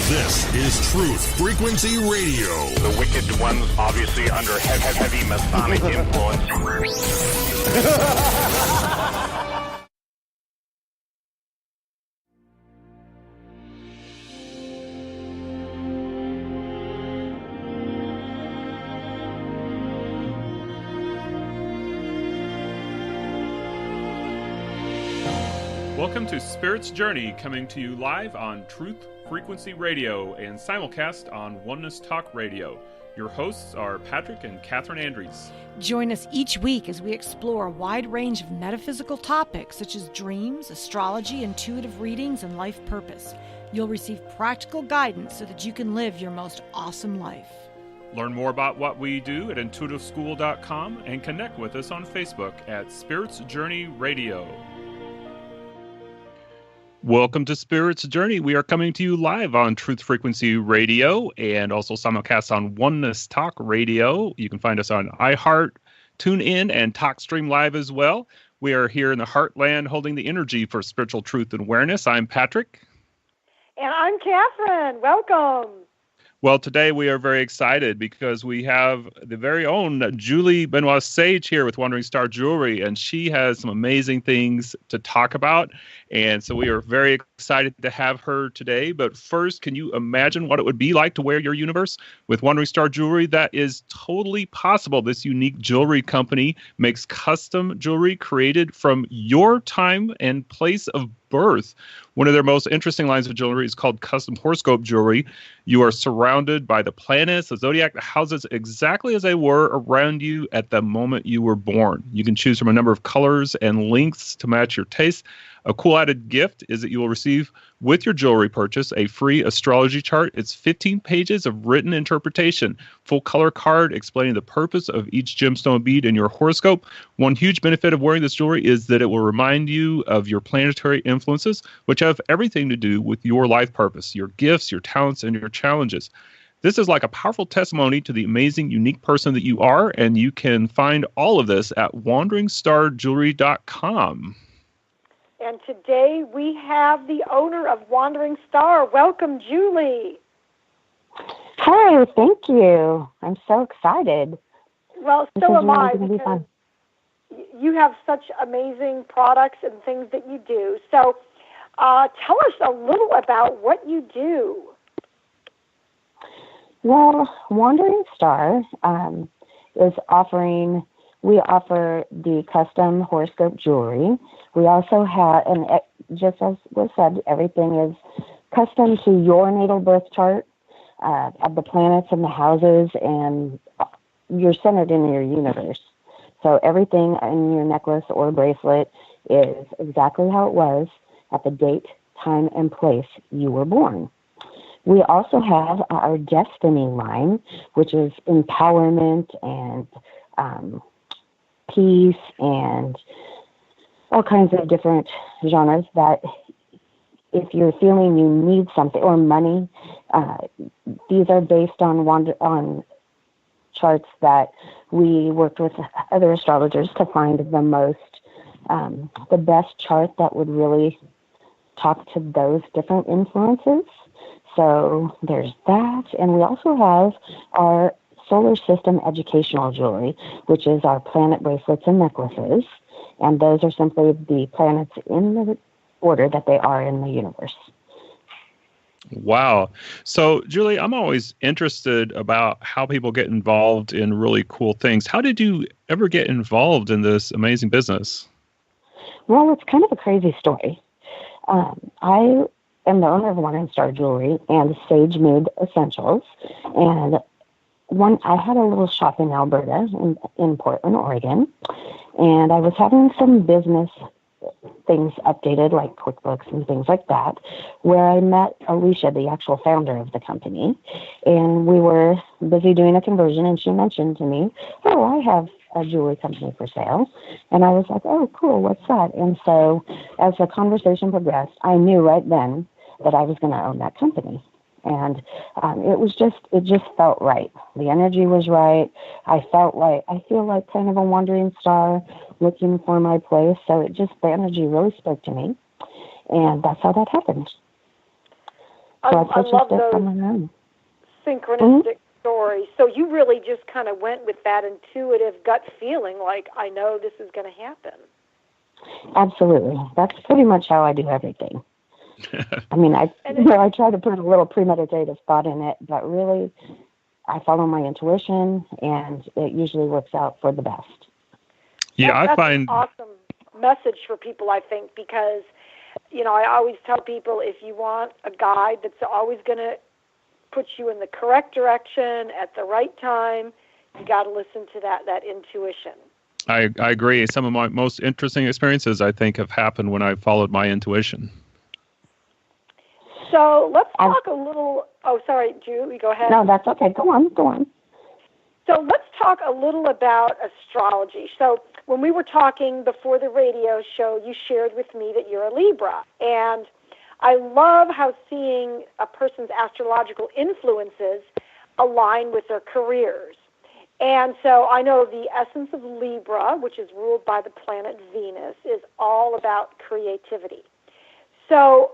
This is Truth Frequency Radio. The wicked ones obviously under heavy Masonic influence. Welcome to Spirit's Journey, coming to you live on Truth Frequency Radio and simulcast on Oneness Talk Radio. Your hosts are Patrick and Catherine Andrews. Join us each week as we explore a wide range of metaphysical topics such as dreams, astrology, intuitive readings, and life purpose. You'll receive practical guidance so that you can live your most awesome life. Learn more about what we do at intuitiveschool.com and connect with us on Facebook at Spirit's Journey Radio. Welcome to Spirit's Journey. We are coming to you live on Truth Frequency Radio and also simulcast on Oneness Talk Radio. You can find us on iHeart, TuneIn, and TalkStream Live as well. We are here in the Heartland holding the energy for spiritual truth and awareness. I'm Patrick. And I'm Catherine. Welcome. Well, today we are very excited because we have the very own Julie Benois-Sage here with Wandering Star Jewelry, and she has some amazing things to talk about. And so we are very excited to have her today. But first, can you imagine what it would be like to wear your universe? With Wandering Star Jewelry, that is totally possible. This unique jewelry company makes custom jewelry created from your time and place of birth. One of their most interesting lines of jewelry is called custom horoscope jewelry. You are surrounded by the planets, the zodiac, the houses exactly as they were around you at the moment you were born. You can choose from a number of colors and lengths to match your taste. A cool added gift is that you will receive with your jewelry purchase a free astrology chart. It's 15 pages of written interpretation, full color card explaining the purpose of each gemstone bead in your horoscope. One huge benefit of wearing this jewelry is that it will remind you of your planetary influences, which have everything to do with your life purpose, your gifts, your talents, and your challenges. This is like a powerful testimony to the amazing, unique person that you are, and you can find all of this at wanderingstarjewelry.com. And today we have the owner of Wandering Star. Welcome, Julie. Hi, thank you. I'm so excited. Well, so am I, really because you have such amazing products and things that you do. So tell us a little about what you do. Well, Wandering Star is offering... We offer the custom horoscope jewelry. We also have, and just as was said, everything is custom to your natal birth chart of the planets and the houses, and you're centered in your universe. So everything in your necklace or bracelet is exactly how it was at the date, time, and place you were born. We also have our Destiny line, which is empowerment and peace and all kinds of different genres that if you're feeling you need something, or money, these are based on charts that we worked with other astrologers to find the best chart that would really talk to those different influences. So there's that, and we also have our solar system educational jewelry, which is our planet bracelets and necklaces, and those are simply the planets in the order that they are in the universe. Wow. So, Julie, I'm always interested about how people get involved in really cool things. How did you ever get involved in this amazing business? Well, it's kind of a crazy story. I am the owner of Wandering Star Jewelry and Sage Made Essentials, and I had a little shop in Alberta, in Portland, Oregon, and I was having some business things updated, like QuickBooks and things like that, where I met Alicia, the actual founder of the company, and we were busy doing a conversion, and she mentioned to me, oh, I have a jewelry company for sale, and I was like, oh, cool, what's that? And so as the conversation progressed, I knew right then that I was going to own that company. And it just felt right. The energy was right. I feel like kind of a wandering star looking for my place. So the energy really spoke to me. And that's how that happened. I love those synchronistic stories. So you really just kind of went with that intuitive gut feeling, like, I know this is going to happen. Absolutely. That's pretty much how I do everything. I mean, I try to put a little premeditative thought in it, but really I follow my intuition, and it usually works out for the best. Yeah, that's I find an awesome message for people, I think, because, I always tell people, if you want a guide that's always going to put you in the correct direction at the right time, you got to listen to that intuition. I agree. Some of my most interesting experiences, I think, have happened when I followed my intuition. So let's talk a little. Oh, sorry, Julie, go ahead. No, that's okay. Go on. So let's talk a little about astrology. So when we were talking before the radio show, you shared with me that you're a Libra. And I love how seeing a person's astrological influences align with their careers. And so I know the essence of Libra, which is ruled by the planet Venus, is all about creativity. So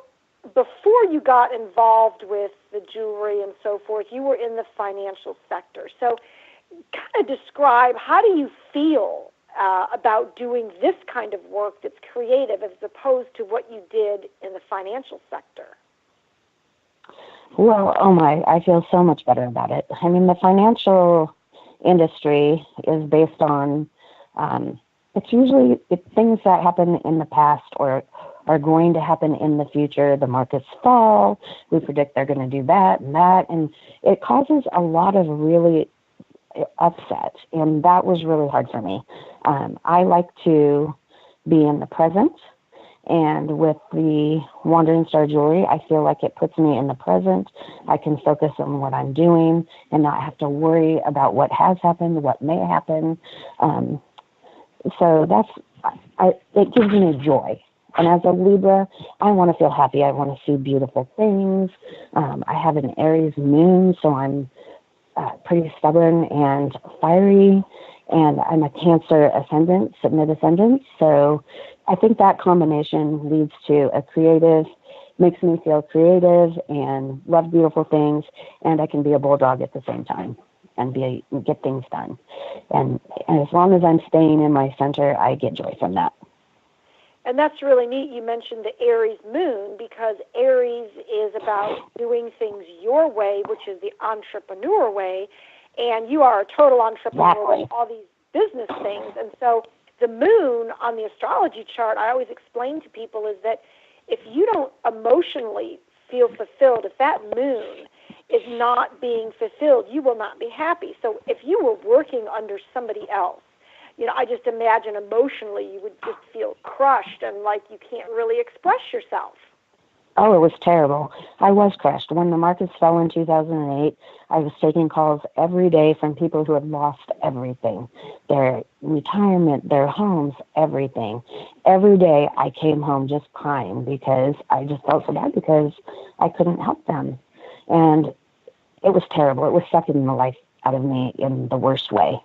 before you got involved with the jewelry and so forth, you were in the financial sector. So kind of describe, how do you feel about doing this kind of work that's creative as opposed to what you did in the financial sector? Well, oh my, I feel so much better about it. I mean, the financial industry is based on, it's usually things that happen in the past or are going to happen in the future. The markets fall, we predict they're going to do that, and it causes a lot of really upset, and that was really hard for me. I like to be in the present, and with the Wandering Star Jewelry, I feel like it puts me in the present. I can focus on what I'm doing and not have to worry about what has happened, what may happen. So it gives me joy. And as a Libra, I want to feel happy. I want to see beautiful things. I have an Aries moon, so I'm pretty stubborn and fiery, and I'm a Cancer ascendant, mid-ascendant. So I think that combination leads to makes me feel creative and love beautiful things, and I can be a bulldog at the same time and get things done. And as long as I'm staying in my center, I get joy from that. And that's really neat. You mentioned the Aries moon, because Aries is about doing things your way, which is the entrepreneur way, and you are a total entrepreneur with all these business things. And so the moon on the astrology chart, I always explain to people, is that if you don't emotionally feel fulfilled, if that moon is not being fulfilled, you will not be happy. So if you were working under somebody else, I just imagine emotionally you would just feel crushed and like you can't really express yourself. Oh, it was terrible. I was crushed. When the markets fell in 2008, I was taking calls every day from people who had lost everything, their retirement, their homes, everything. Every day I came home just crying because I just felt so bad because I couldn't help them. And it was terrible. It was sucking the life out of me in the worst way.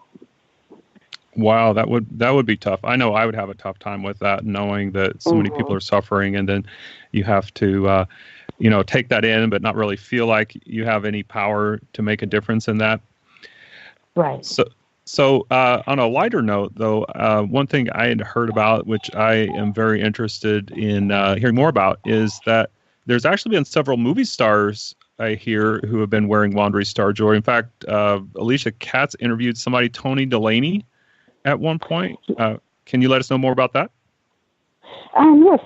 Wow, that would be tough. I know I would have a tough time with that, knowing that so many people are suffering, and then you have to, take that in, but not really feel like you have any power to make a difference in that. Right. So on a lighter note, though, one thing I had heard about, which I am very interested in hearing more about, is that there's actually been several movie stars I hear who have been wearing Wandering Star Jewelry. In fact, Alicia Katz interviewed somebody, Tony Delaney, at one point. Can you let us know more about that? Yes.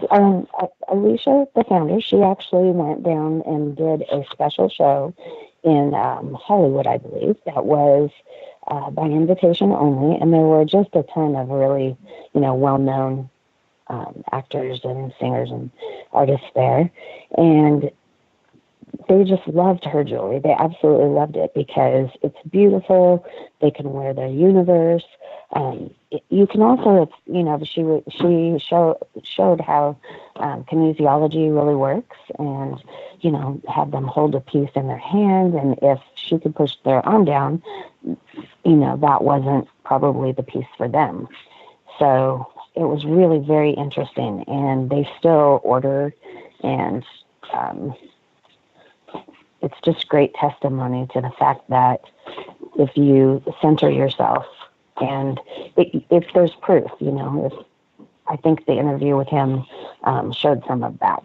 Alicia, the founder, she actually went down and did a special show in Hollywood, I believe, that was by invitation only. And there were just a ton of really, well-known actors and singers and artists there. And they just loved her jewelry. They absolutely loved it because it's beautiful. They can wear their universe. You can also, she showed how kinesiology really works, and have them hold a piece in their hand, and if she could push their arm down, that wasn't probably the piece for them. So it was really very interesting, and they still order and just great testimony to the fact that if you center yourself, and if there's proof, I think the interview with him showed some of that.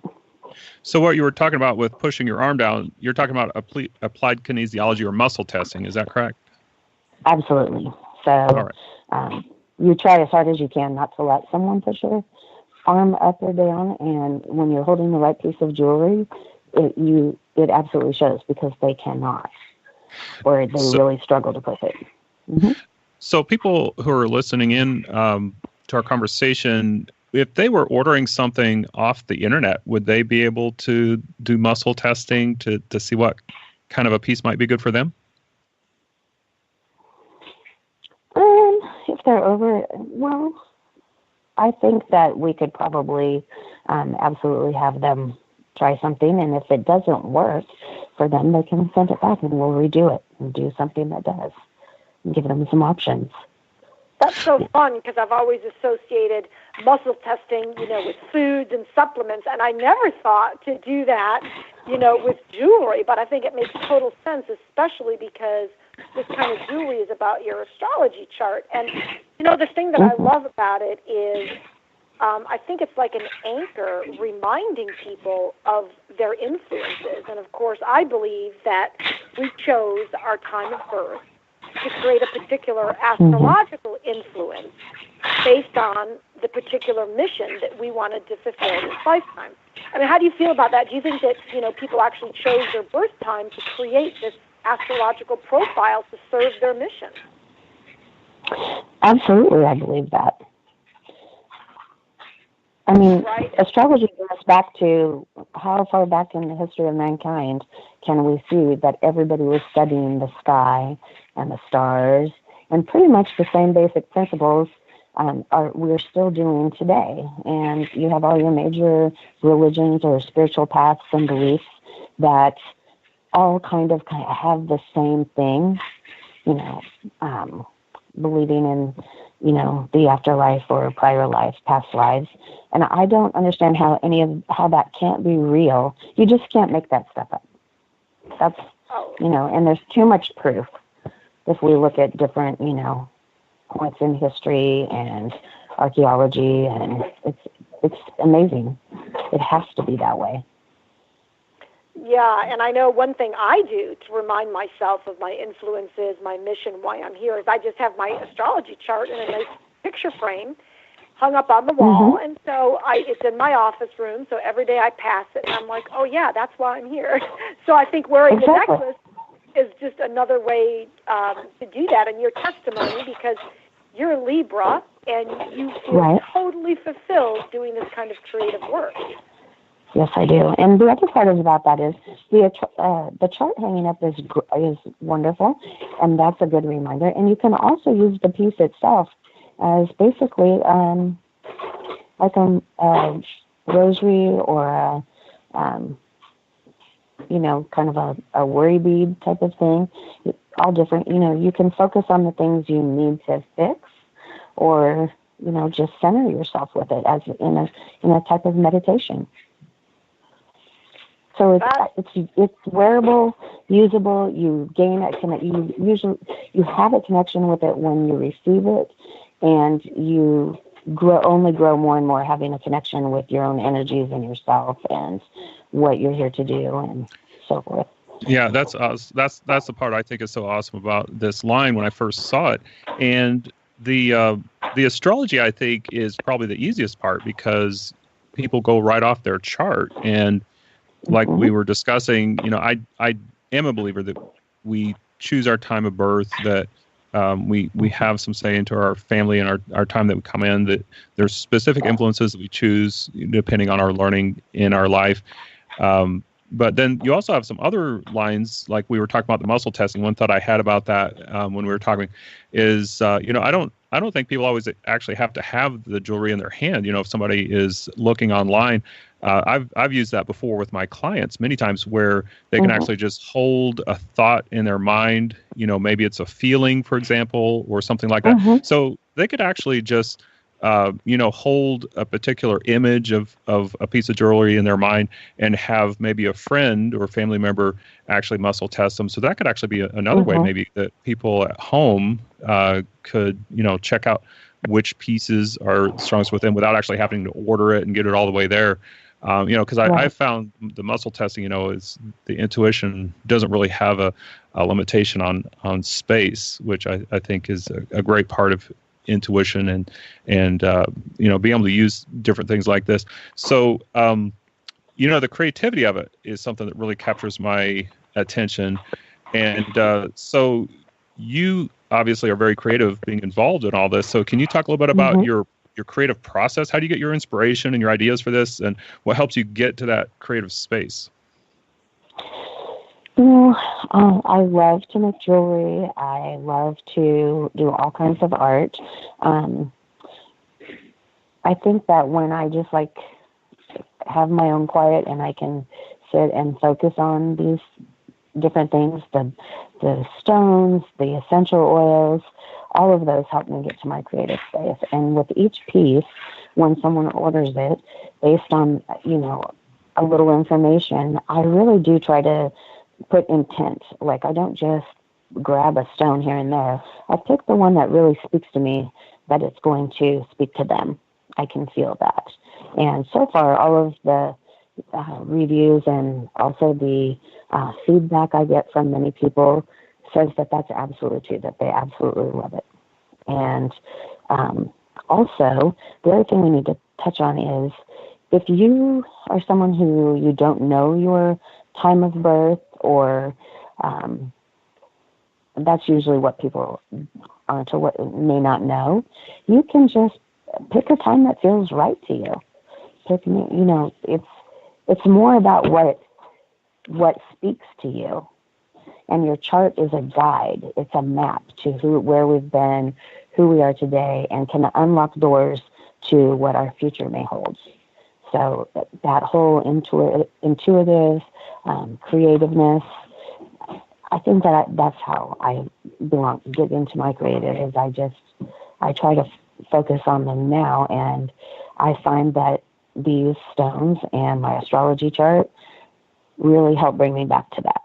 So what you were talking about with pushing your arm down, you're talking about applied kinesiology or muscle testing. Is that correct? Absolutely. So you try as hard as you can not to let someone push your arm up or down. And when you're holding the right piece of jewelry, it absolutely shows, because they cannot, or they really struggle to push it. Mm-hmm. So people who are listening in to our conversation, if they were ordering something off the internet, would they be able to do muscle testing to see what kind of a piece might be good for them? If they're I think that we could probably absolutely have them try something, and if it doesn't work for them, they can send it back and we'll redo it and do something that does, and give them some options. That's so fun, because I've always associated muscle testing, with foods and supplements, and I never thought to do that, with jewelry, but I think it makes total sense, especially because this kind of jewelry is about your astrology chart. And, the thing that I love about it is I think it's like an anchor reminding people of their influences. And, of course, I believe that we chose our time of birth to create a particular astrological influence based on the particular mission that we wanted to fulfill in this lifetime. I mean, how do you feel about that? Do you think that, people actually chose their birth time to create this astrological profile to serve their mission? Absolutely, I believe that. I mean, astrology goes back to how far back in the history of mankind can we see that everybody was studying the sky and the stars, and pretty much the same basic principles we're still doing today. And you have all your major religions or spiritual paths and beliefs that all kind of have the same thing, believing in, the afterlife or prior life, past lives. And I don't understand how how that can't be real. You just can't make that stuff up. That's, and there's too much proof if we look at different, points in history and archaeology, and it's amazing. It has to be that way. Yeah, and I know one thing I do to remind myself of my influences, my mission, why I'm here, is I just have my astrology chart in a nice picture frame hung up on the wall, and so it's in my office room, so every day I pass it, and I'm like, oh yeah, that's why I'm here. So I think wearing the necklace is just another way to do that, and your testimony, because you're a Libra, and you feel totally fulfilled doing this kind of creative work. Yes, I do. And the other part about that is the chart hanging up is wonderful, and that's a good reminder. And you can also use the piece itself as basically like a rosary or kind of a worry bead type of thing. All different. You can focus on the things you need to fix, or just center yourself with it as in a type of meditation. So it's wearable, usable. You gain it. You have a connection with it when you receive it, and you only grow more and more having a connection with your own energies and yourself and what you're here to do and so forth. Yeah, that's the part I think is so awesome about this line when I first saw it, and the astrology I think is probably the easiest part, because people go right off their chart. And like we were discussing, I am a believer that we choose our time of birth, that we have some say into our family and our time that we come in, that there's specific influences that we choose depending on our learning in our life. But then you also have some other lines, like we were talking about the muscle testing. One thought I had about that when we were talking is, I don't think people always actually have to have the jewelry in their hand. If somebody is looking online, I've used that before with my clients many times, where they can actually just hold a thought in their mind. Maybe it's a feeling, for example, or something like that. So they could actually just hold a particular image of a piece of jewelry in their mind and have maybe a friend or family member actually muscle test them. So that could actually be another way maybe that people at home could, check out which pieces are strongest with them without actually having to order it and get it all the way there. Because I found the muscle testing, is the intuition doesn't really have a limitation on space, which I think is a great part of intuition and being able to use different things like this. So, the creativity of it is something that really captures my attention. And so you obviously are very creative being involved in all this. So can you talk a little bit about your creative process? How do you get your inspiration and your ideas for this, and what helps you get to that creative space? I love to make jewelry. I love to do all kinds of art. I think that when I just have my own quiet and I can sit and focus on these different things, the stones, the essential oils, all of those help me get to my creative space. And with each piece, when someone orders it, based on, a little information, I really do try to put intent. Like, I don't just grab a stone here and there. I pick the one that really speaks to me, that it's going to speak to them. I can feel that. And so far, all of the reviews and also the feedback I get from many people says that that's absolutely true, that they absolutely love it. And also, the other thing we need to touch on is, if you are someone who you don't know your time of birth, or that's usually what people aren't or what may not know, you can just pick a time that feels right to you. It's more about what speaks to you. And your chart is a guide. It's a map to where we've been, who we are today, and can unlock doors to what our future may hold. So that whole intuitive creativeness, I think that's how I get into my creative, is I try to focus on them now, and I find that these stones and my astrology chart really help bring me back to that.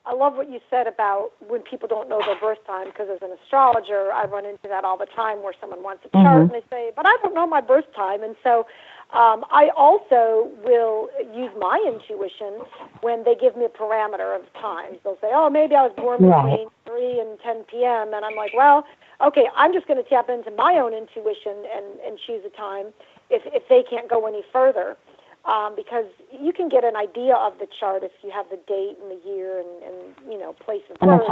I love what you said about when people don't know their birth time, because as an astrologer, I run into that all the time where someone wants a chart and they say, but I don't know my birth time. And so I also will use my intuition when they give me a parameter of times. They'll say, oh, maybe I was born between 3 and 10 p.m. And I'm like, well, okay, I'm just going to tap into my own intuition and choose a time if they can't go any further. Because you can get an idea of the chart if you have the date and the year and place of birth.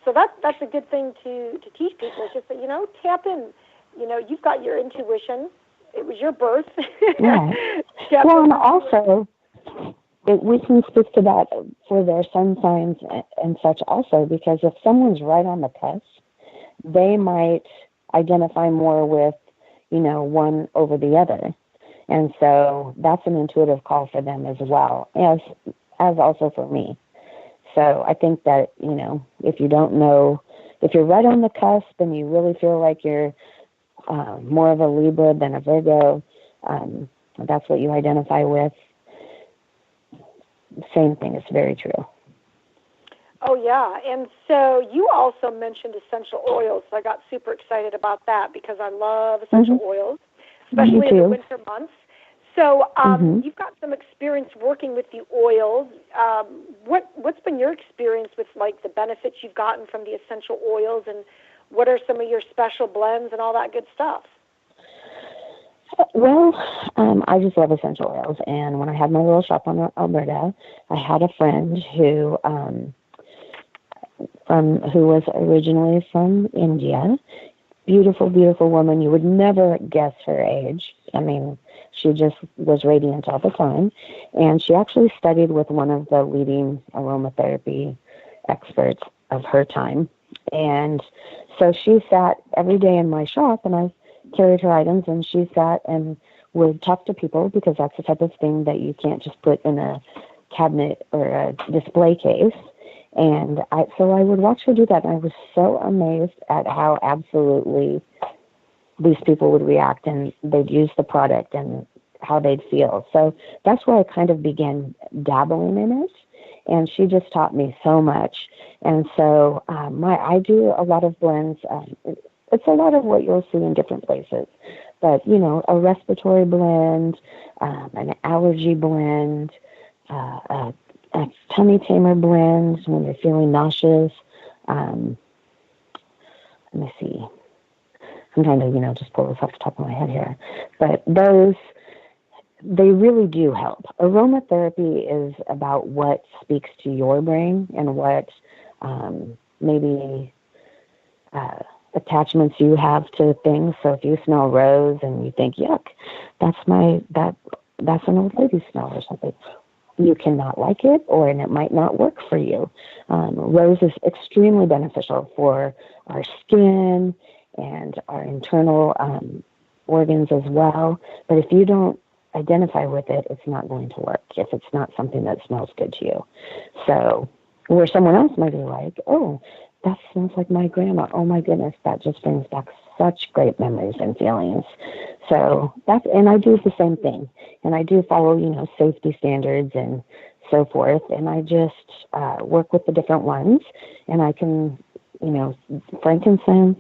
So that's a good thing to teach people. It's just that, tap in. You've got your intuition. It was your birth. Right. Well, and also, we can speak to that for their sun signs and such also, because if someone's right on the cusp, they might identify more with, one over the other. And so that's an intuitive call for them as well, as also for me. So I think that, if you don't know, if you're right on the cusp and you really feel like you're more of a Libra than a Virgo, that's what you identify with. Same thing, it's very true. Oh, yeah. And so you also mentioned essential oils. So I got super excited about that because I love essential oils, especially in the winter months. So you've got some experience working with the oils. What's been your experience with, the benefits you've gotten from the essential oils, and what are some of your special blends and all that good stuff? Well, I just love essential oils. And when I had my little shop in Alberta, I had a friend who was originally from India. Beautiful, beautiful woman. You would never guess her age. I mean, she just was radiant all the time. And she actually studied with one of the leading aromatherapy experts of her time. And so she sat every day in my shop, and I carried her items, and she sat and would talk to people, because that's the type of thing that you can't just put in a cabinet or a display case. And so I would watch her do that, and I was so amazed at how absolutely these people would react, and they'd use the product and how they'd feel. So that's where I kind of began dabbling in it, and she just taught me so much. And so I do a lot of blends. It's a lot of what you'll see in different places, but a respiratory blend, an allergy blend, a tummy tamer blend when you're feeling nauseous. Let me see. I'm trying to, just pull this off the top of my head here. But those, they really do help. Aromatherapy is about what speaks to your brain and what maybe attachments you have to things. So if you smell rose and you think, yuck, that's an old lady smell or something, you cannot like it, and it might not work for you. Rose is extremely beneficial for our skin and our internal organs as well. But if you don't identify with it, it's not going to work if it's not something that smells good to you. So where someone else might be like, oh, that smells like my grandma. Oh my goodness, that just brings back such great memories and feelings. So and I do the same thing. And I do follow, safety standards and so forth. And I just work with the different ones. And I can, frankincense,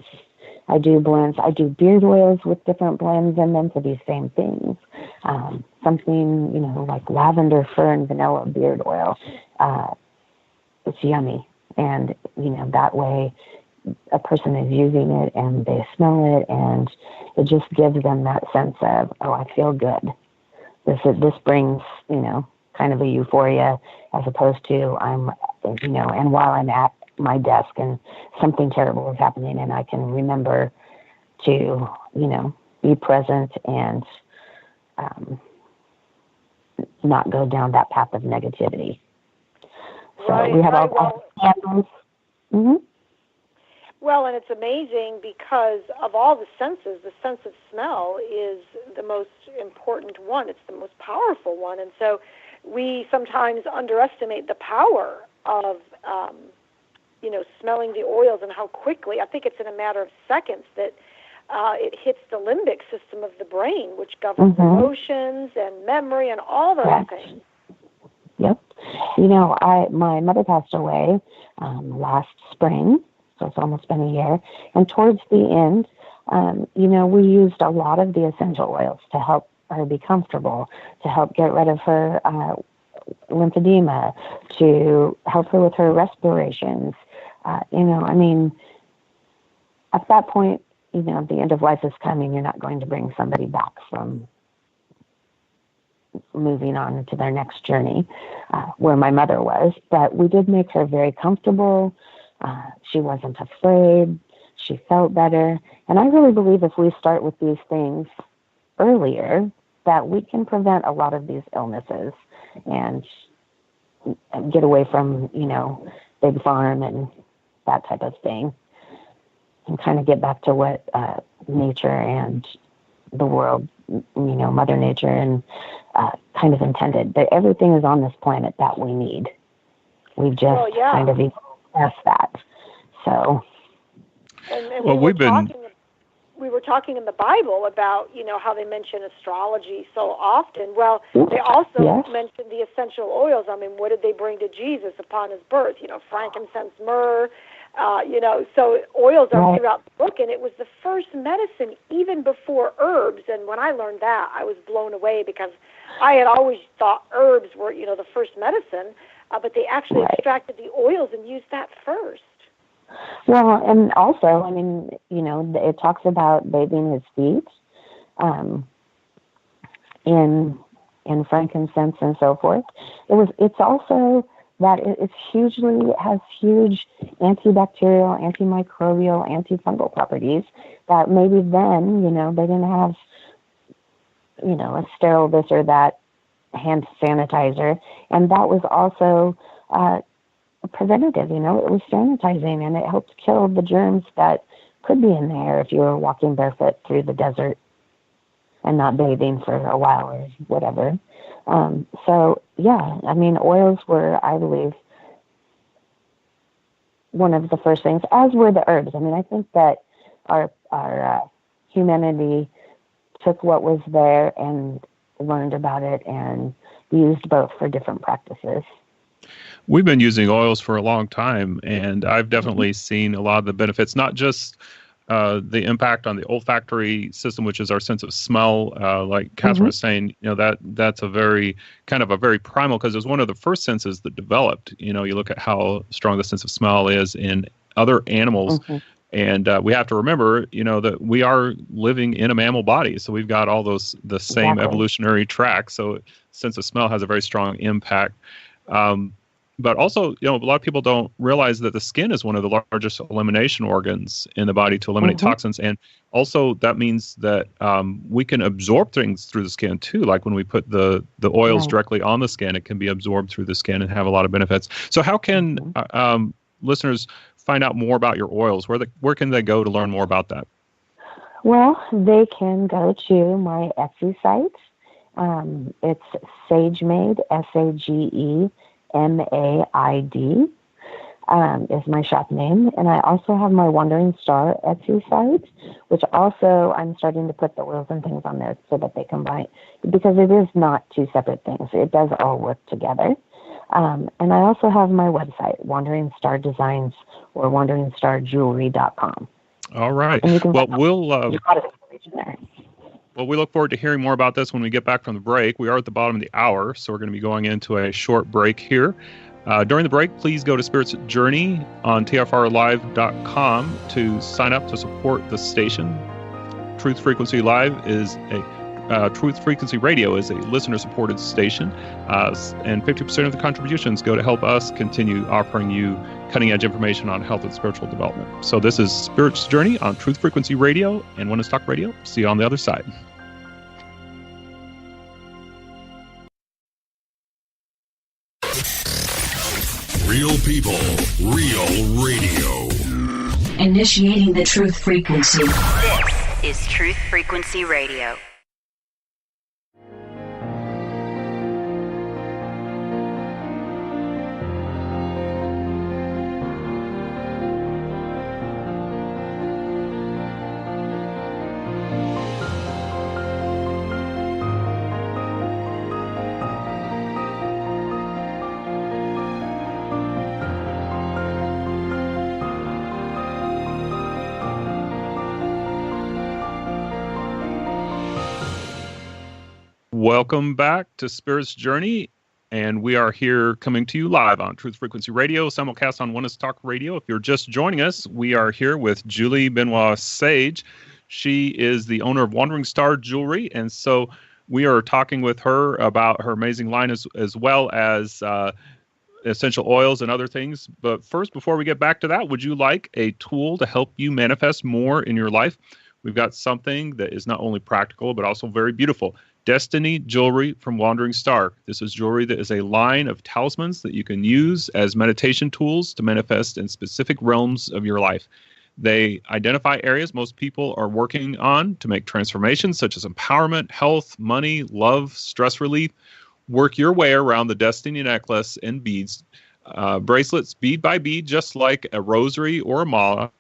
I do blends. I do beard oils with different blends in them for these same things. Something, like lavender, fir, and vanilla beard oil. It's yummy. And, that way a person is using it and they smell it, and it just gives them that sense of, oh, I feel good. This brings, kind of a euphoria, as opposed to and while I'm at my desk and something terrible is happening, and I can remember to, be present and not go down that path of negativity. So right, we have right, all candles. Mm-hmm. Well, and it's amazing because of all the senses, the sense of smell is the most important one. It's the most powerful one. And so we sometimes underestimate the power of, smelling the oils and how quickly. I think it's in a matter of seconds that it hits the limbic system of the brain, which governs emotions and memory and all those things. Yep. My mother passed away last spring, so it's almost been a year. And towards the end, we used a lot of the essential oils to help her be comfortable, to help get rid of her lymphedema, to help her with her respirations. At that point, the end of life is coming. You're not going to bring somebody back from moving on to their next journey, where my mother was. But we did make her very comfortable. She wasn't afraid. She felt better. And I really believe if we start with these things earlier, that we can prevent a lot of these illnesses and get away from, big farm and that type of thing, and kind of get back to what nature and the world, Mother Nature and kind of intended. That everything is on this planet that we need. We've just kind of evolved that. So, and well, we were talking in the Bible about, how they mention astrology so often. Well, they also mentioned the essential oils. What did they bring to Jesus upon his birth? Frankincense, myrrh, so oils are throughout the book, and it was the first medicine even before herbs. And when I learned that, I was blown away, because I had always thought herbs were, the first medicine, but they actually extracted the oils and used that first. Well, and also, it talks about bathing his feet in frankincense and so forth. It's also that it has huge antibacterial, antimicrobial, antifungal properties that maybe then, they didn't have, a sterile this or that hand sanitizer. And that was also preventative, it was sanitizing, and it helped kill the germs that could be in the air if you were walking barefoot through the desert and not bathing for a while or whatever. Oils were, I believe, one of the first things, as were the herbs. I mean, I think that our humanity took what was there and learned about it and used both for different practices. We've been using oils for a long time, and I've definitely seen a lot of the benefits, not just the impact on the olfactory system, which is our sense of smell. Like Catherine was saying, that's a very primal, because it was one of the first senses that developed. You look at how strong the sense of smell is in other animals. And we have to remember, that we are living in a mammal body. So we've got all the same evolutionary tracks. So sense of smell has a very strong impact. But also, a lot of people don't realize that the skin is one of the largest elimination organs in the body to eliminate toxins. And also that means that we can absorb things through the skin too. Like when we put the oils directly on the skin, it can be absorbed through the skin and have a lot of benefits. So how can listeners find out more about your oils? Where can they go to learn more about that? Well, they can go to my Etsy site. It's SageMaid, SageMaid, is my shop name. And I also have my Wandering Star Etsy site, which also I'm starting to put the oils and things on there so that they combine, because it is not two separate things. It does all work together. And I also have my website, Wandering Star Designs, or WanderingStarJewelry.com. All right. Well, we look forward to hearing more about this when we get back from the break. We are at the bottom of the hour, so we're going to be going into a short break here. During the break, please go to Spirit's Journey on TFRlive.com to sign up to support the station. Truth Frequency Radio is a listener-supported station, and 50% of the contributions go to help us continue offering you cutting-edge information on health and spiritual development. So this is Spirit's Journey on Truth Frequency Radio and Oneness Talk Radio. See you on the other side. Real people, real radio. Initiating the Truth Frequency. This is Truth Frequency Radio. Welcome back to Spirit's Journey, and we are here coming to you live on Truth Frequency Radio, simulcast on Oneness Talk Radio. If you're just joining us, we are here with Julie Benois-Sage. She is the owner of Wandering Star Jewelry, and so we are talking with her about her amazing line as well as essential oils and other things. But first, before we get back to that, would you like a tool to help you manifest more in your life? We've got something that is not only practical, but also very beautiful. Destiny Jewelry from Wandering Star. This is jewelry that is a line of talismans that you can use as meditation tools to manifest in specific realms of your life. They identify areas most people are working on to make transformations, such as empowerment, health, money, love, stress relief. Work your way around the Destiny necklace and beads, bracelets, bead by bead, just like a rosary or a mala.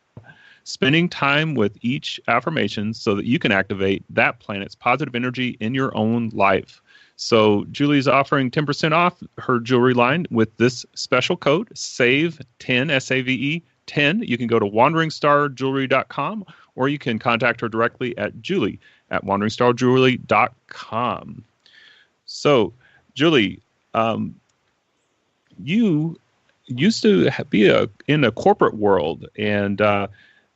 Spending time with each affirmation so that you can activate that planet's positive energy in your own life. So Julie's offering 10% off her jewelry line with this special code, SAVE10, S-A-V-E 10. You can go to WanderingStarJewelry.com, or you can contact her directly at Julie@WanderingStarJewelry.com. So, Julie, you used to be in a corporate world, and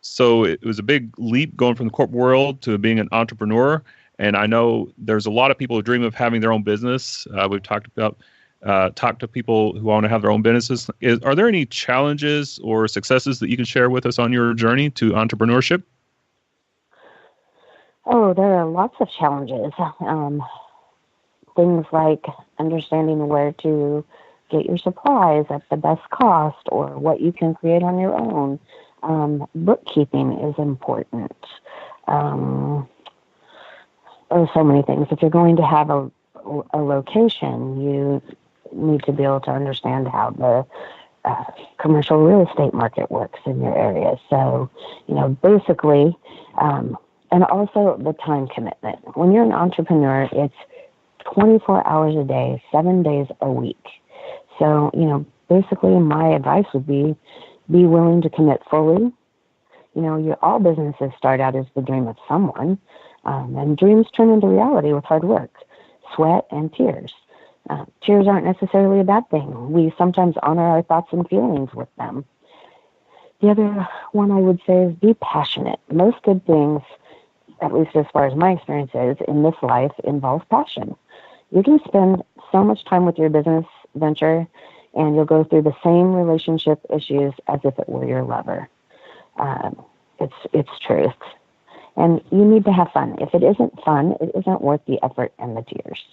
so it was a big leap going from the corporate world to being an entrepreneur. And I know there's a lot of people who dream of having their own business. We've talked to people who want to have their own businesses. Are there any challenges or successes that you can share with us on your journey to entrepreneurship? Oh, there are lots of challenges. Things like understanding where to get your supplies at the best cost, or what you can create on your own. Bookkeeping is important. So many things. If you're going to have a location, you need to be able to understand how the commercial real estate market works in your area. So, basically, and also the time commitment. When you're an entrepreneur, it's 24 hours a day, 7 days a week. So, basically my advice would be willing to commit fully. All businesses start out as the dream of someone, and dreams turn into reality with hard work, sweat, and tears. Tears aren't necessarily a bad thing. We sometimes honor our thoughts and feelings with them. The other one I would say is be passionate. Most good things, at least as far as my experience is, in this life involve passion. You can spend so much time with your business venture, and you'll go through the same relationship issues as if it were your lover. It's truth. And you need to have fun. If it isn't fun, it isn't worth the effort and the tears.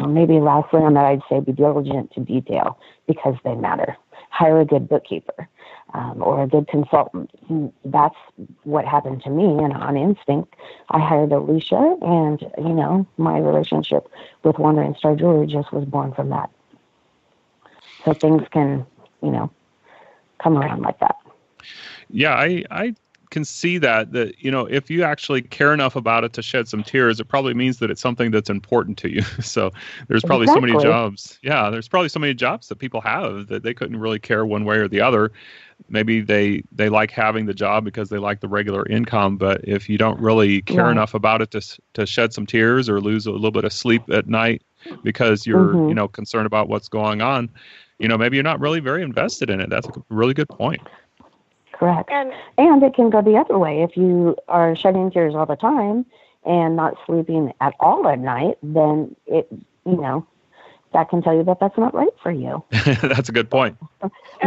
Maybe lastly on that, I'd say be diligent to detail because they matter. Hire a good bookkeeper or a good consultant. That's what happened to me. And on instinct, I hired Alicia, and, my relationship with Wandering Star Jewelry just was born from that. So things can, come around like that. Yeah, I can see that if you actually care enough about it to shed some tears, it probably means that it's something that's important to you. So there's probably so many jobs. Yeah, there's probably so many jobs that people have that they couldn't really care one way or the other. Maybe they like having the job because they like the regular income, but if you don't really care enough about it to shed some tears or lose a little bit of sleep at night because you're concerned about what's going on, maybe you're not really very invested in it. That's a really good point. Correct. And it can go the other way. If you are shedding tears all the time and not sleeping at all at night, then that can tell you that that's not right for you. That's a good point.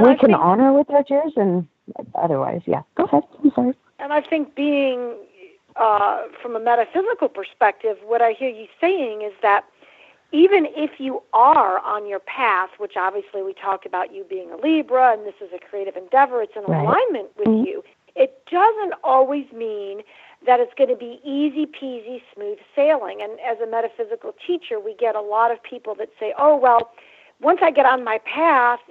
We can honor with our tears and otherwise, yeah. Go ahead. I'm sorry. And I think being, from a metaphysical perspective, what I hear you saying is that even if you are on your path, which obviously we talked about you being a Libra and this is a creative endeavor, it's in alignment with you, it doesn't always mean that it's going to be easy peasy, smooth sailing. And as a metaphysical teacher, we get a lot of people that say, oh, well, once I get on my path,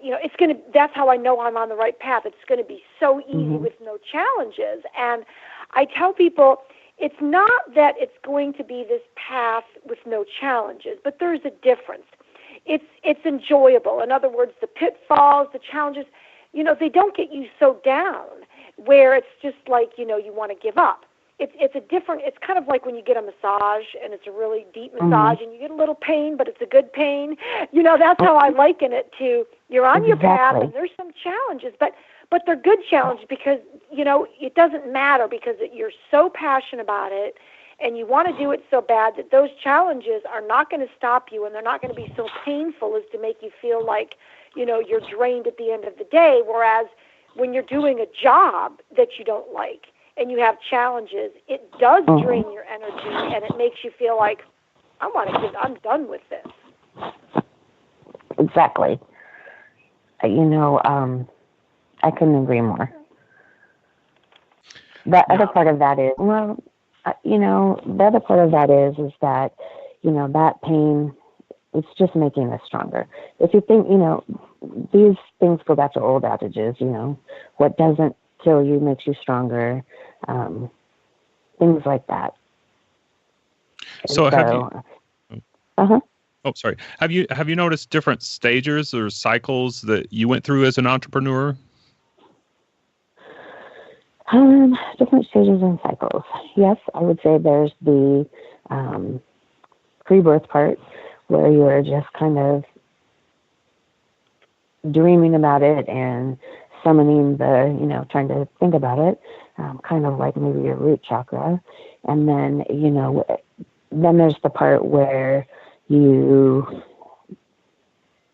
that's how I know I'm on the right path. It's going to be so easy with no challenges. And I tell people, it's not that it's going to be this path with no challenges, but there's a difference. It's enjoyable. In other words, the pitfalls, the challenges, they don't get you so down where it's just like, you want to give up. It's kind of like when you get a massage and it's a really deep massage and you get a little pain, but it's a good pain. That's how I liken it to you're on your path and there's some challenges, but they're good challenges because, it doesn't matter because you're so passionate about it and you want to do it so bad that those challenges are not going to stop you and they're not going to be so painful as to make you feel like, you're drained at the end of the day. Whereas when you're doing a job that you don't like and you have challenges, it does drain your energy and it makes you feel like, I'm done with this. Exactly. I couldn't agree more. The other part of that is, the other part of that is that, that pain, it's just making us stronger. If you think, these things go back to old adages, what doesn't kill you makes you stronger, things like that. So have you... Oh, sorry. Have you noticed different stages or cycles that you went through as an entrepreneur? Different stages and cycles. Yes, I would say there's the pre-birth part where you're just kind of dreaming about it and summoning trying to think about it, kind of like maybe your root chakra. And then, then there's the part where you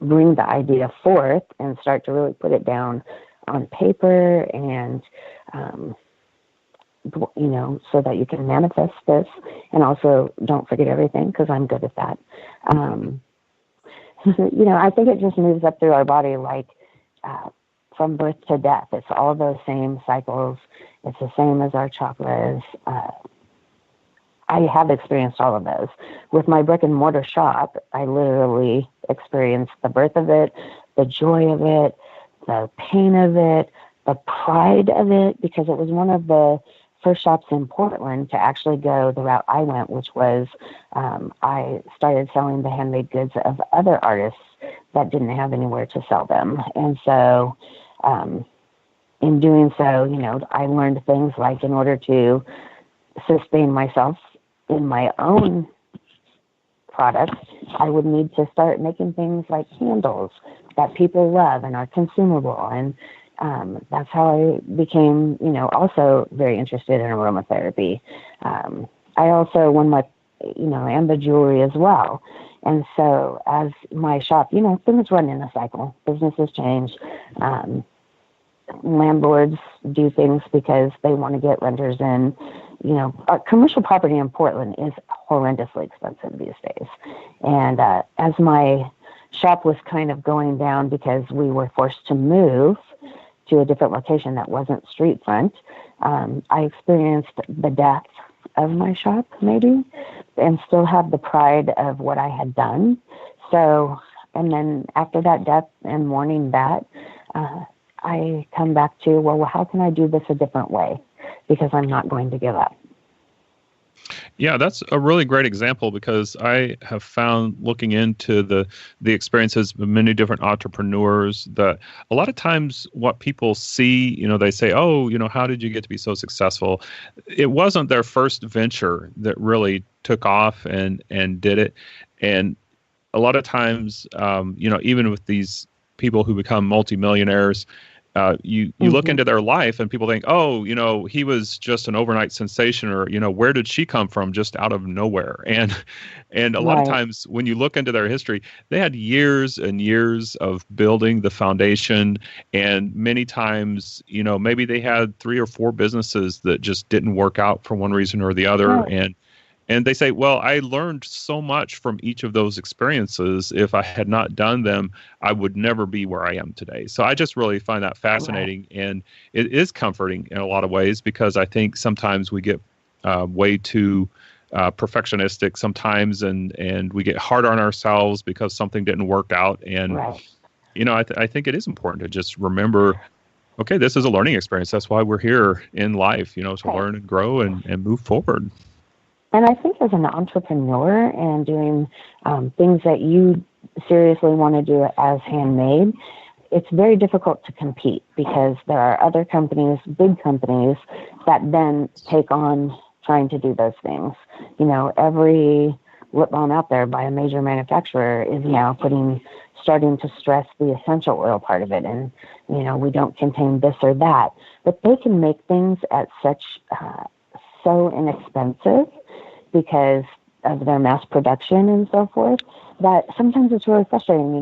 bring the idea forth and start to really put it down on paper and, so that you can manifest this and also don't forget everything because I'm good at that. I think it just moves up through our body like from birth to death. It's all those same cycles. It's the same as our chakras. I have experienced all of those. With my brick and mortar shop, I literally experienced the birth of it, the joy of it, the pain of it, the pride of it, because it was one of the first shops in Portland to actually go the route I went, which was I started selling the handmade goods of other artists that didn't have anywhere to sell them. And so in doing so, I learned things like in order to sustain myself in my own products, I would need to start making things like candles that people love and are consumable. And that's how I became, also very interested in aromatherapy. I also, and the jewelry as well. And so as my shop, things run in a cycle. Businesses change. Landlords do things because they want to get renters in. Commercial property in Portland is horrendously expensive these days. And as my shop was kind of going down because we were forced to move to a different location that wasn't street front, I experienced the death of my shop, maybe, and still have the pride of what I had done. So, and then after that death and mourning that, I come back to, well, how can I do this a different way? Because I'm not going to give up. Yeah, that's a really great example, because I have found, looking into the experiences of many different entrepreneurs, that a lot of times what people see, they say, oh, how did you get to be so successful? It wasn't their first venture that really took off and did it. And a lot of times, even with these people who become multimillionaires, you look into their life and people think, oh, he was just an overnight sensation, or, where did she come from just out of nowhere? And a lot of times when you look into their history, they had years and years of building the foundation. And many times, maybe they had 3 or 4 businesses that just didn't work out for one reason or the other. Right. And they say, well, I learned so much from each of those experiences. If I had not done them, I would never be where I am today. So I just really find that fascinating. Right. And it is comforting in a lot of ways, because I think sometimes we get way too perfectionistic sometimes, and we get hard on ourselves because something didn't work out. And, I think it is important to just remember, okay, this is a learning experience. That's why we're here in life, to learn and grow and move forward. And I think as an entrepreneur and doing things that you seriously want to do as handmade, it's very difficult to compete, because there are other companies, big companies, that then take on trying to do those things. Every lip balm out there by a major manufacturer is now starting to stress the essential oil part of it. And, we don't contain this or that. But they can make things at such so inexpensive because of their mass production and so forth, that sometimes it's really frustrating.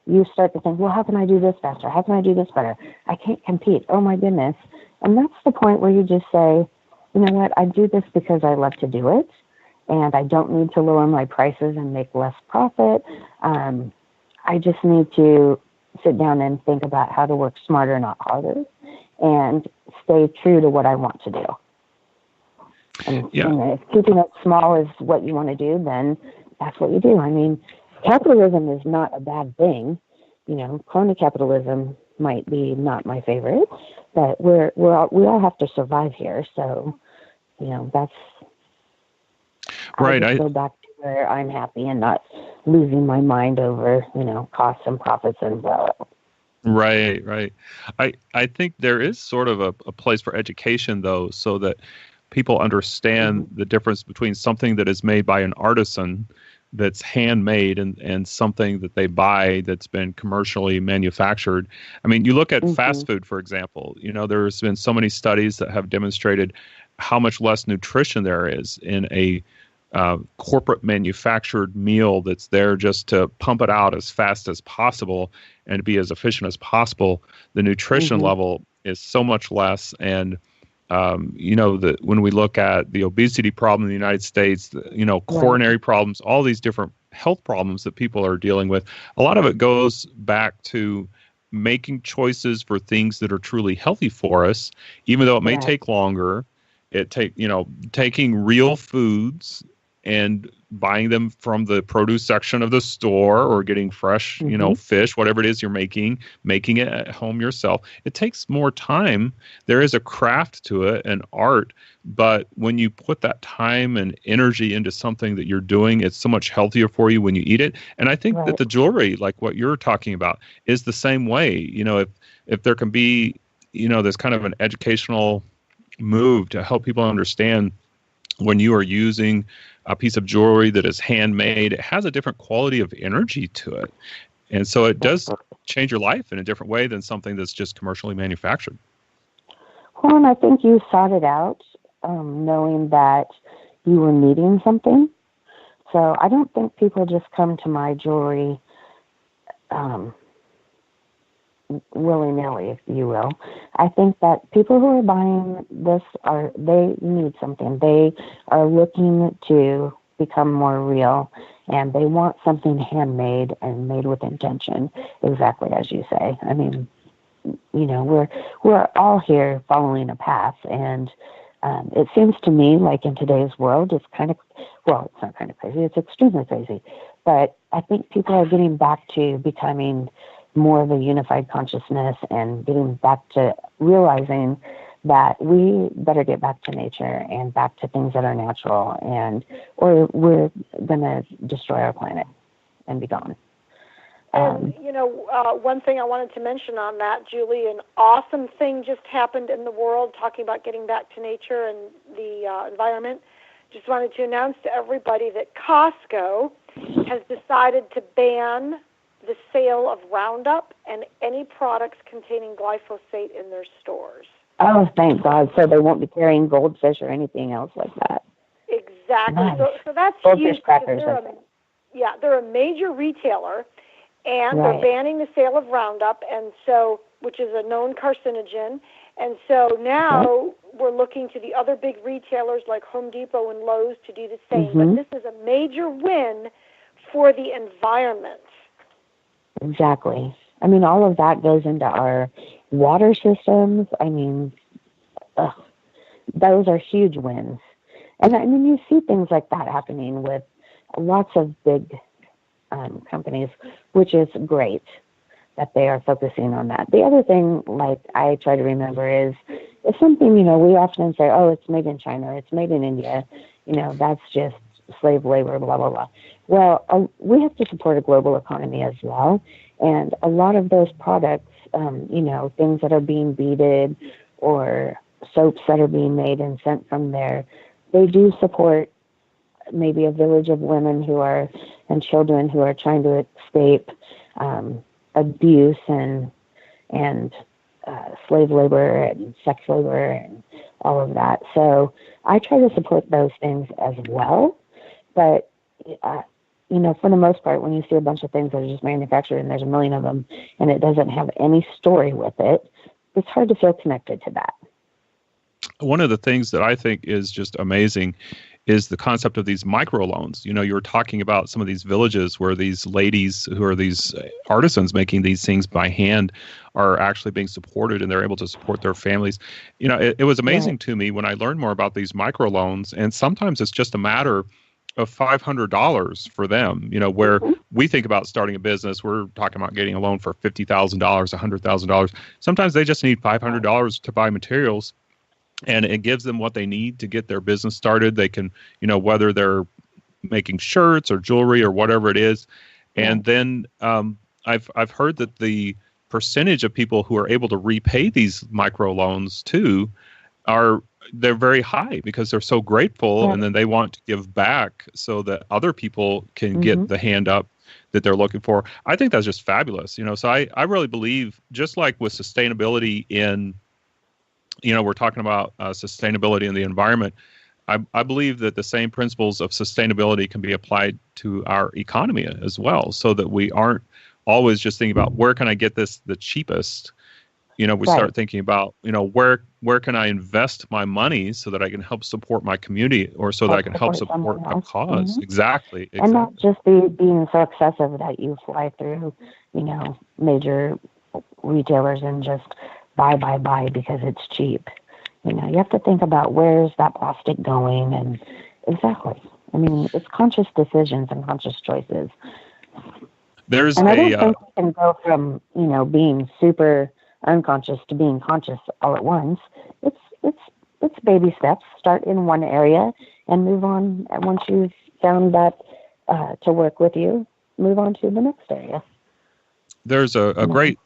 You start to think, well, how can I do this faster? How can I do this better? I can't compete. Oh my goodness. And that's the point where you just say, you know what, I do this because I love to do it, and I don't need to lower my prices and make less profit. I just need to sit down and think about how to work smarter, not harder, and stay true to what I want to do. And if keeping it small is what you want to do, then that's what you do. I mean, capitalism is not a bad thing. Crony capitalism might be not my favorite, but we all have to survive here. So, that's right. I go back to where I'm happy and not losing my mind over, costs and profits and blah. Right. I think there is sort of a place for education, though, so that people understand the difference between something that is made by an artisan that's handmade and something that they buy that's been commercially manufactured. I mean, you look at fast food, for example. There's been so many studies that have demonstrated how much less nutrition there is in a corporate manufactured meal that's there just to pump it out as fast as possible and be as efficient as possible. The nutrition level is so much less. And when we look at the obesity problem in the United States, coronary problems, all these different health problems that people are dealing with, a lot of it goes back to making choices for things that are truly healthy for us, even though it may take longer. Taking real foods and buying them from the produce section of the store or getting fresh, fish, whatever it is you're making it at home yourself. It takes more time. There is a craft to it, an art, but when you put that time and energy into something that you're doing, it's so much healthier for you when you eat it. And I think that the jewelry, like what you're talking about, is the same way. If there can be, there's kind of an educational move to help people understand when you are using a piece of jewelry that is handmade, it has a different quality of energy to it. And so it does change your life in a different way than something that's just commercially manufactured. Well, and I think you sought it out knowing that you were needing something. So I don't think people just come to my jewelry willy-nilly, if you will. I think that people who are buying this they need something. They are looking to become more real, and they want something handmade and made with intention, exactly as you say. I mean, we're all here following a path, and it seems to me like in today's world, it's kind of, well, it's not kind of crazy, it's extremely crazy, but I think people are getting back to becoming more of a unified consciousness and getting back to realizing that we better get back to nature and back to things that are natural, or we're going to destroy our planet and be gone. And, one thing I wanted to mention on that, Julie, an awesome thing just happened in the world, talking about getting back to nature and the environment. Just wanted to announce to everybody that Costco has decided to ban the sale of Roundup and any products containing glyphosate in their stores. Oh, thank God. So they won't be carrying goldfish or anything else like that. Exactly. Nice. So that's goldfish huge. Crackers, They're a major retailer, and they're banning the sale of Roundup, and so, which is a known carcinogen. And so now we're looking to the other big retailers like Home Depot and Lowe's to do the same. But this is a major win for the environment. Exactly. I mean, all of that goes into our water systems. I mean, those are huge wins. And I mean, you see things like that happening with lots of big companies, which is great that they are focusing on that. The other thing, like I try to remember, is if something, we often say, oh, it's made in China, it's made in India, that's just slave labor, blah, blah, blah. Well, we have to support a global economy as well. And a lot of those products, things that are being beaded or soaps that are being made and sent from there, they do support maybe a village of women and children who are trying to escape abuse and slave labor and sex labor and all of that. So I try to support those things as well. But, for the most part, when you see a bunch of things that are just manufactured and there's a million of them and it doesn't have any story with it, it's hard to feel connected to that. One of the things that I think is just amazing is the concept of these microloans. You were talking about some of these villages where these ladies who are these artisans making these things by hand are actually being supported, and they're able to support their families. It was amazing to me when I learned more about these microloans, and sometimes it's just a matter of $500 for them, where we think about starting a business, we're talking about getting a loan for $50,000, $100,000. Sometimes they just need $500 to buy materials, and it gives them what they need to get their business started. They can, whether they're making shirts or jewelry or whatever it is. And then I've heard that the percentage of people who are able to repay these microloans too they're very high because they're so grateful, and then they want to give back so that other people can get the hand up that they're looking for. I think that's just fabulous. So I really believe, just like with sustainability in, we're talking about sustainability in the environment, I believe that the same principles of sustainability can be applied to our economy as well, so that we aren't always just thinking about where can I get this the cheapest. We start thinking about, where can I invest my money so that I can help support my community, or so that I can help support a cause. Exactly. And not just being so excessive that you fly through, major retailers and just buy because it's cheap. You have to think about where's that plastic going, and exactly. I mean, it's conscious decisions and conscious choices. There's and I don't think we can go from, being super unconscious to being conscious all at once. It's baby steps. Start in one area and move on. And once you've found that to work with you, move on to the next area. There's a great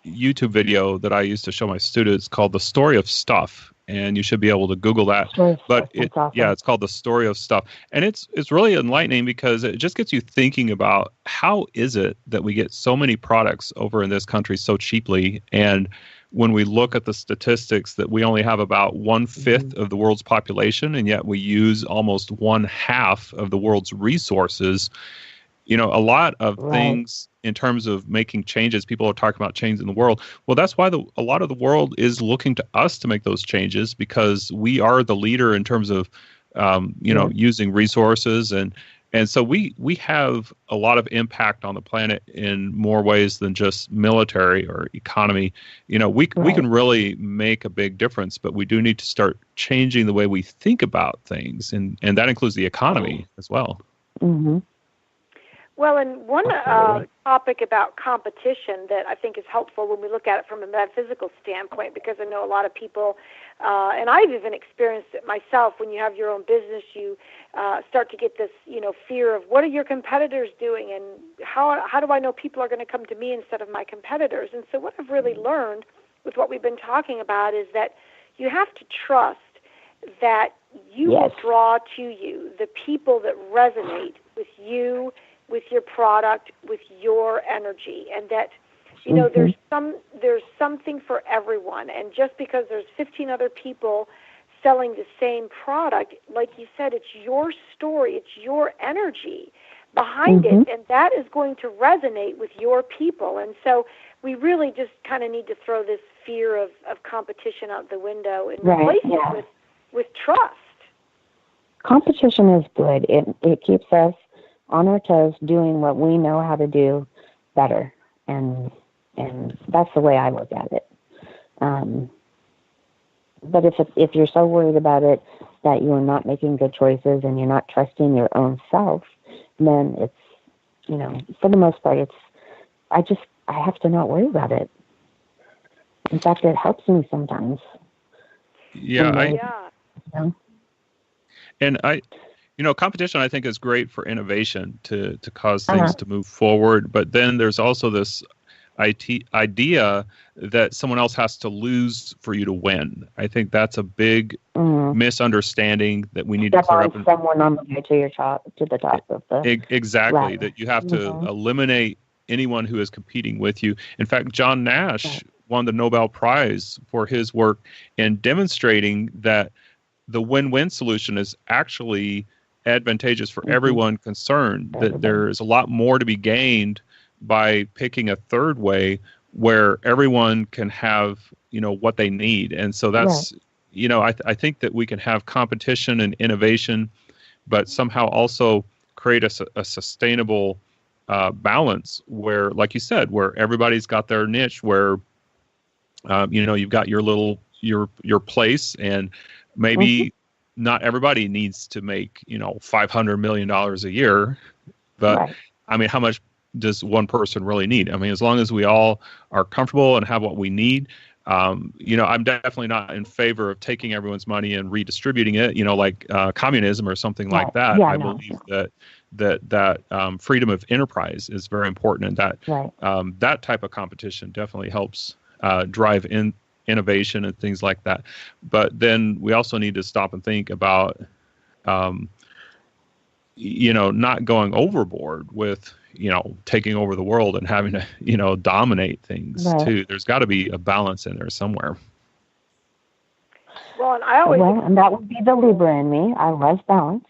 YouTube video that I used to show my students called The Story of Stuff, and you should be able to Google that. But it's called The Story of Stuff. And it's really enlightening because it just gets you thinking about how is it that we get so many products over in this country so cheaply, and when we look at the statistics that we only have about 1/5 of the world's population, and yet we use almost 1/2 of the world's resources. A lot of things in terms of making changes, people are talking about change in the world. Well, that's why a lot of the world is looking to us to make those changes, because we are the leader in terms of, using resources. And so we have a lot of impact on the planet in more ways than just military or economy. We can really make a big difference, but we do need to start changing the way we think about things. And that includes the economy as well. Mm-hmm. Well, and one topic about competition that I think is helpful when we look at it from a metaphysical standpoint, because I know a lot of people, and I've even experienced it myself, when you have your own business, you start to get this, fear of what are your competitors doing, and how do I know people are going to come to me instead of my competitors? And so what I've really learned with what we've been talking about is that you have to trust that you will draw to you the people that resonate with you, with your product, with your energy, and that there's something for everyone. And just because there's 15 other people selling the same product, like you said, it's your story, it's your energy behind it, and that is going to resonate with your people. And so we really just kind of need to throw this fear of competition out the window and replace it with trust. Competition is good. It keeps us on our toes, doing what we know how to do better, and that's the way I look at it. But if you're so worried about it that you are not making good choices and you're not trusting your own self, then it's, for the most part, I have to not worry about it. In fact, it helps me sometimes. And competition, I think, is great for innovation to cause things to move forward. But then there's also this idea that someone else has to lose for you to win. I think that's a big misunderstanding that we need to clear up. Someone on the way to the top of the exactly ladder. That you have to eliminate anyone who is competing with you. In fact, John Nash won the Nobel Prize for his work in demonstrating that the win-win solution is actually advantageous for everyone concerned, that there is a lot more to be gained by picking a third way where everyone can have, what they need. And so that's, I think that we can have competition and innovation, but somehow also create a sustainable balance where, like you said, where everybody's got their niche, where, you've got your place, and maybe not everybody needs to make, $500 million a year, but I mean, how much does one person really need? I mean, as long as we all are comfortable and have what we need, I'm definitely not in favor of taking everyone's money and redistributing it, like communism or something like that. I believe that freedom of enterprise is very important, and that type of competition definitely helps drive innovation and things like that. But then we also need to stop and think about, not going overboard with, taking over the world and having to, dominate things too. There's got to be a balance in there somewhere. Well, and that would be the Libra in me. I love balance.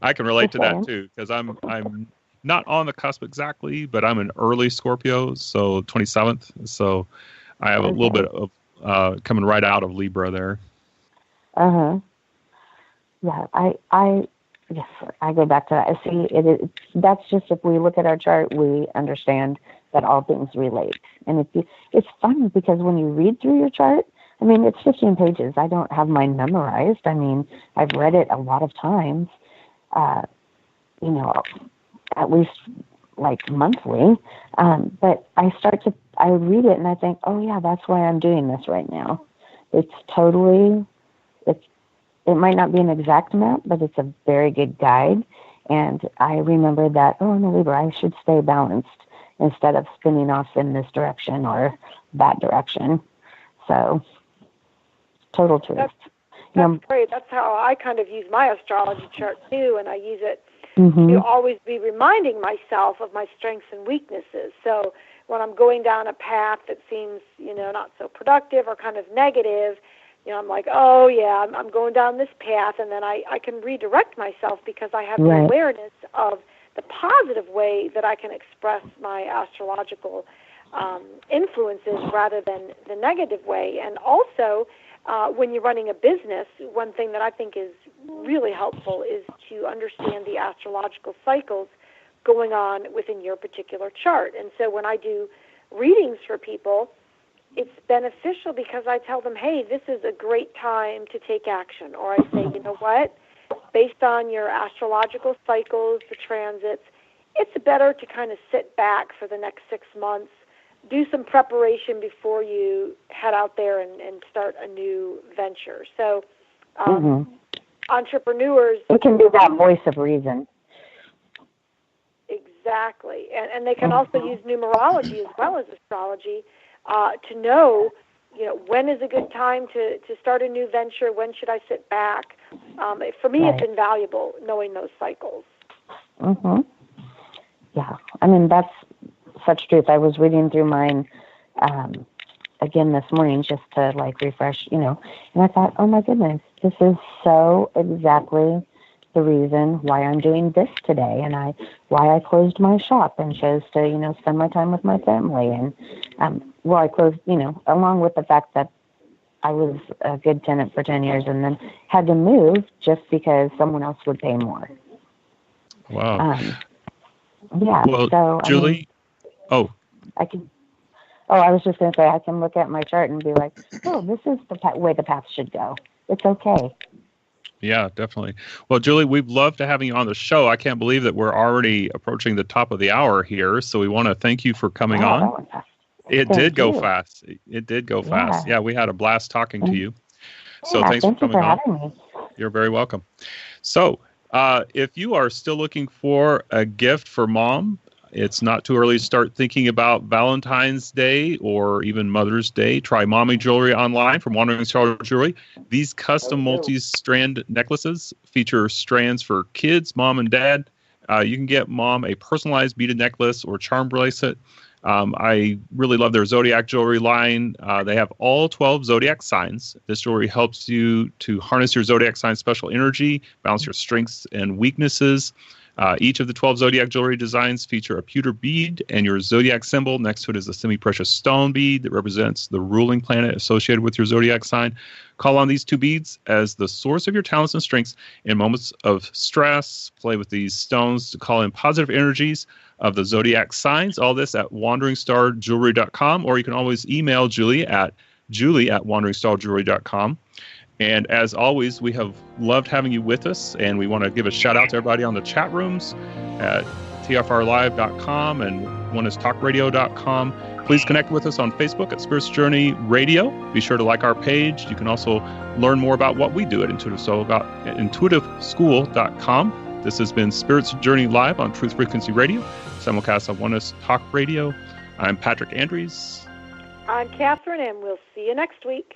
I can relate to that too, because I'm not on the cusp exactly, but I'm an early Scorpio, so 27th. So I have a little bit of coming right out of Libra there. Yeah, I go back to that. I see that's just, if we look at our chart, we understand that all things relate. And it's fun because when you read through your chart, I mean, it's 15 pages. I don't have mine memorized. I mean, I've read it a lot of times, you know, at least like monthly. But I read it and I think, oh yeah, that's why I'm doing this right now. It might not be an exact map, but it's a very good guide. And I remember that, I'm a Libra, I should stay balanced instead of spinning off in this direction or that direction. So, total truth. That's great. That's how I kind of use my astrology chart too, and I use it to always be reminding myself of my strengths and weaknesses. So when I'm going down a path that seems, not so productive or kind of negative, I'm like, oh yeah, I'm going down this path, and then I can redirect myself because I have the awareness of the positive way that I can express my astrological influences rather than the negative way. And also, when you're running a business, one thing that I think is really helpful is to understand the astrological cycles going on within your particular chart. And so when I do readings for people, it's beneficial because I tell them, hey, this is a great time to take action. Or I say, you know what, based on your astrological cycles, the transits, it's better to kind of sit back for the next 6 months, do some preparation before you head out there and start a new venture. So entrepreneurs... It can be that voice of reason. Exactly. And they can also use numerology as well as astrology to know, when is a good time to start a new venture, when should I sit back. For me, it's invaluable knowing those cycles. Yeah, I mean, that's such truth. I was reading through mine again this morning just to refresh, and I thought, oh my goodness, this is so exactly the reason why I'm doing this today, and why I closed my shop and chose to, spend my time with my family. And I closed, along with the fact that I was a good tenant for 10 years and then had to move just because someone else would pay more. Wow. Yeah. Well, so Julie, I was just going to say, I can look at my chart and be like, oh, this is the way the path should go. It's okay. Yeah, definitely. Well, Julie, we'd love to have you on the show. I can't believe that we're already approaching the top of the hour here. So we want to thank you for coming on. It did go fast. It did go fast. Yeah, we had a blast talking to you. So thanks for coming on. Having me. You're very welcome. So if you are still looking for a gift for mom, it's not too early to start thinking about Valentine's Day or even Mother's Day. Try Mommy Jewelry online from Wandering Star Jewelry. These custom multi-strand necklaces feature strands for kids, mom, and dad. You can get mom a personalized beaded necklace or charm bracelet. I really love their Zodiac jewelry line. They have all 12 Zodiac signs. This jewelry helps you to harness your Zodiac sign special energy, balance your strengths and weaknesses. Each of the 12 Zodiac jewelry designs feature a pewter bead, and your Zodiac symbol next to it is a semi-precious stone bead that represents the ruling planet associated with your Zodiac sign. Call on these two beads as the source of your talents and strengths in moments of stress. Play with these stones to call in positive energies of the Zodiac signs. All this at wanderingstarjewelry.com, or you can always email Julie at wanderingstarjewelry.com. And as always, we have loved having you with us, and we want to give a shout out to everybody on the chat rooms at tfrlive.com and oneistalkradio.com. Please connect with us on Facebook at Spirits Journey Radio. Be sure to like our page. You can also learn more about what we do at intuitiveschool.com. This has been Spirits Journey Live on Truth Frequency Radio, simulcast on One Is Talk Radio. I'm Patrick Andrews. I'm Catherine, and we'll see you next week.